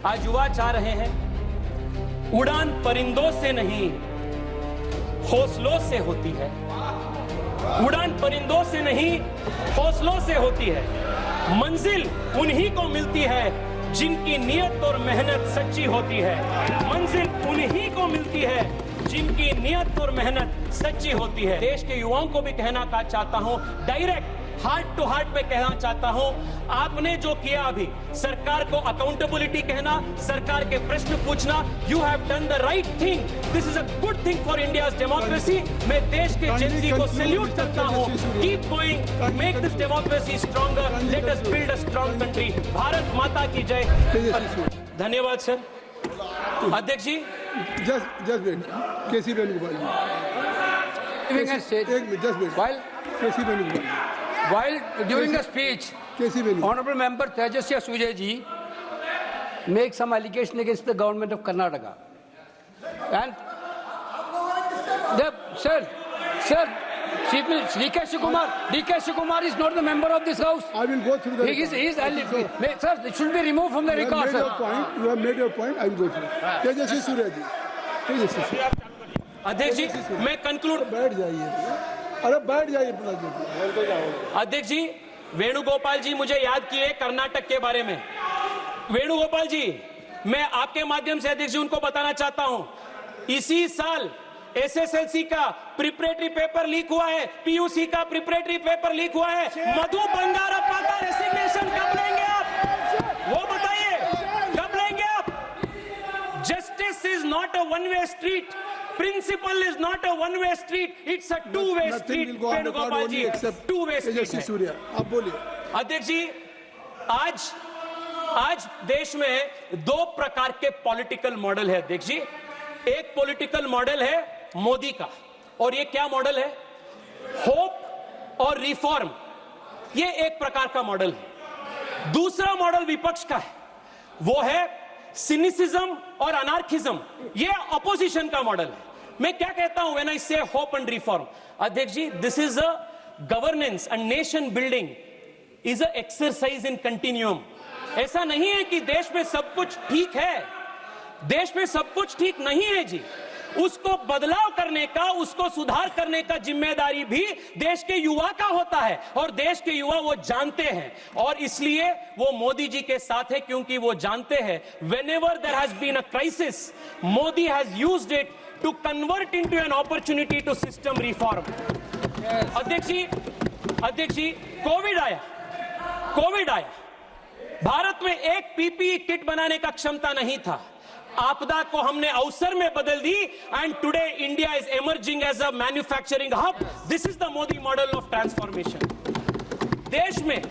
आज युवा चाह रहे हैं उड़ान परिंदों से नहीं हौसलों से होती है। उड़ान परिंदों से नहीं हौसलों से होती है। मंजिल उन्हीं को मिलती है जिनकी नियत और मेहनत सच्ची होती है। मंजिल उन्हीं को मिलती है जिनकी नियत और मेहनत सच्ची होती है। देश के युवाओं को भी कहना चाहता हूं, डायरेक्ट हार्ट टू हार्ट में कहना चाहता हूं, आपने जो किया अभी, सरकार को अकाउंटेबिलिटी कहना, सरकार के प्रश्न पूछना, you have done the right thing. This is a good thing for India's democracy. मैं देश के जेनजी को सैल्यूट करता हूं। Keep going, make this democracy stronger, let us build a strong country. Bharat माता की जय। धन्यवाद सर। अध्यक्ष जी, just wait. KC Venugopal ji. While during the speech, Honorable Member Tejaswi Sujay ji make some allegation against the government of Karnataka, and sir, D.K. Shikumar is not the member of this house. I will go through the He is sir, it should be removed from the record, sir. You have made your point. I will go through. Tejasvi Surya जी, अध्यक्ष जी, मैं conclude. बैठ जाइए। अरे बैठ जाइए। अध्यक्ष जी, वेणुगोपाल जी मुझे याद किए कर्नाटक के बारे में। वेणुगोपाल जी, मैं आपके माध्यम से अध्यक्ष जी उनको बताना चाहता हूं, इसी साल एसएसएलसी का प्रिपरेटरी पेपर लीक हुआ है, पीयूसी का प्रिपरेटरी पेपर लीक हुआ है। मधु बंगारप्पा का रेसिग्नेशन कब लेंगे आप? वो बताइए, कब लेंगे आप? Justice is not a one way street. Principle is not a one-way street; it's a two-way street. Venugopal ji, two-way street है। आप बोलिए। अध्यक्ष जी, आज देश में दो प्रकार के पॉलिटिकल मॉडल है अध्यक्ष जी। एक पॉलिटिकल मॉडल है मोदी का, और ये क्या मॉडल है? होप और रिफॉर्म। ये एक प्रकार का मॉडल है। दूसरा मॉडल विपक्ष का है, वो है सिनिसिज्म और अनार्किज्म। ये अपोजिशन का मॉडल है। मैं क्या कहता हूं व्हेन आई से होप एंड रिफॉर्म? अध्यक्ष जी, this is a governance and nation building is a exercise in continuum. ऐसा नहीं है कि देश में सब कुछ ठीक है। देश में सब कुछ ठीक नहीं है जी। उसको बदलाव करने का, उसको सुधार करने का जिम्मेदारी भी देश के युवा का होता है, और देश के युवा वो जानते हैं, और इसलिए वो मोदी जी के साथ है, क्योंकि वो जानते हैं whenever there has been a crisis, Modi has used it to convert into an opportunity to system reform. अध्यक्ष जी, कोविड आया, भारत में एक पीपीई किट बनाने का क्षमता नहीं था। आपदा को हमने अवसर में बदल दी, and today India is emerging as a manufacturing hub. This is the Modi model of transformation. देश में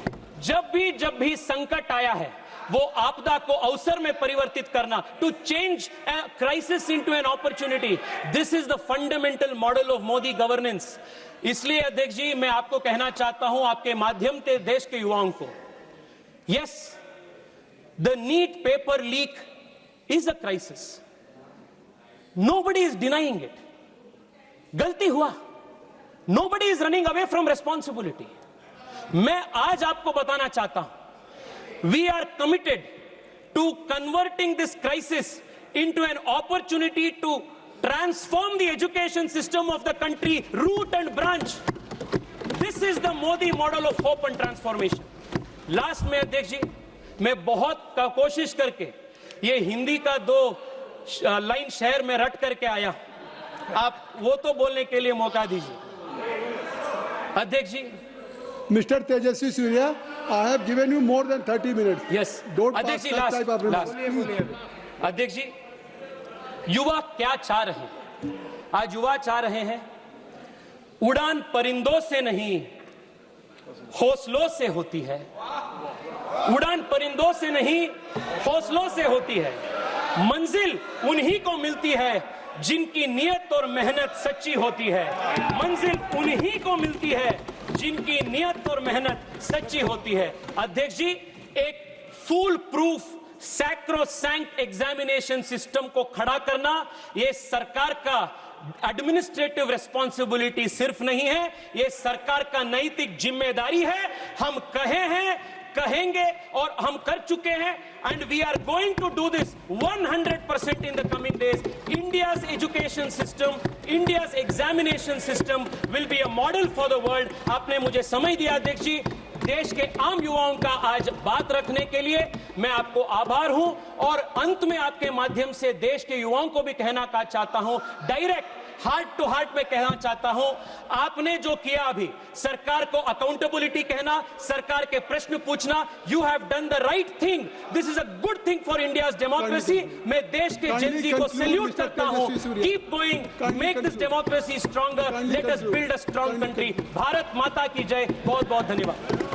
जब भी संकट आया है, वो आपदा को अवसर में परिवर्तित करना, to change crisis into an opportunity. This is the fundamental model of Modi governance. इसलिए अध्यक्ष जी, मैं आपको कहना चाहता हूं, आपके माध्यम से देश के युवाओं को, yes, the NEET paper leak is a crisis. Nobody is denying it. गलती हुआ. Nobody is running away from responsibility. मैं आज आपको बताना चाहता हूं, we are committed to converting this crisis into an opportunity to transform the education system of the country, root and branch. This is the Modi model of hope and transformation. Last में अध्यक्ष जी, मैं बहुत कोशिश करके ये हिंदी का 2 line शहर में रट करके आया, आप वो तो बोलने के लिए मौका दीजिए। अध्यक्ष जी, mister Tejasvi Surya, I have given you more than 30 minutes. Yes अध्यक्ष जी, अध्यक्ष जी, युवा क्या चाह रहे हैं? आज युवा चाह रहे हैं उड़ान परिंदों से नहीं हौसलों से होती है। उड़ान परिंदों से नहीं हौसलों से होती है। मंजिल उन्हीं को मिलती है जिनकी नियत और मेहनत सच्ची होती है। मंजिल उन्हीं को मिलती है जिनकी नियत और मेहनत सच्ची होती है। अध्यक्ष जी, एक full proof sacrosanct examination system को खड़ा करना, ये सरकार का एडमिनिस्ट्रेटिव रिस्पॉन्सिबिलिटी सिर्फ नहीं है, ये सरकार का नैतिक जिम्मेदारी है। हम कहे हैं कहेंगे और हम कर चुके हैं, and we are going to do this 100% in the coming days. India's education system, India's examination system will be a model for the world. आपने मुझे समय दिया अध्यक्ष जी. देश के आम युवाओं का आज बात रखने के लिए मैं आपको आभार हूं, और अंत में आपके माध्यम से देश के युवाओं को भी कहना चाहता हूं, डायरेक्ट हार्ट टू हार्ट में कहना चाहता हूं, आपने जो किया अभी, सरकार को अकाउंटेबिलिटी कहना, सरकार के प्रश्न पूछना, you have done the right thing. This is a good thing for India's democracy. मैं देश के जेनजी को सैल्यूट करता हूं. Keep going, make this democracy stronger, let us build a strong country. Bharat माता की जय. बहुत बहुत धन्यवाद.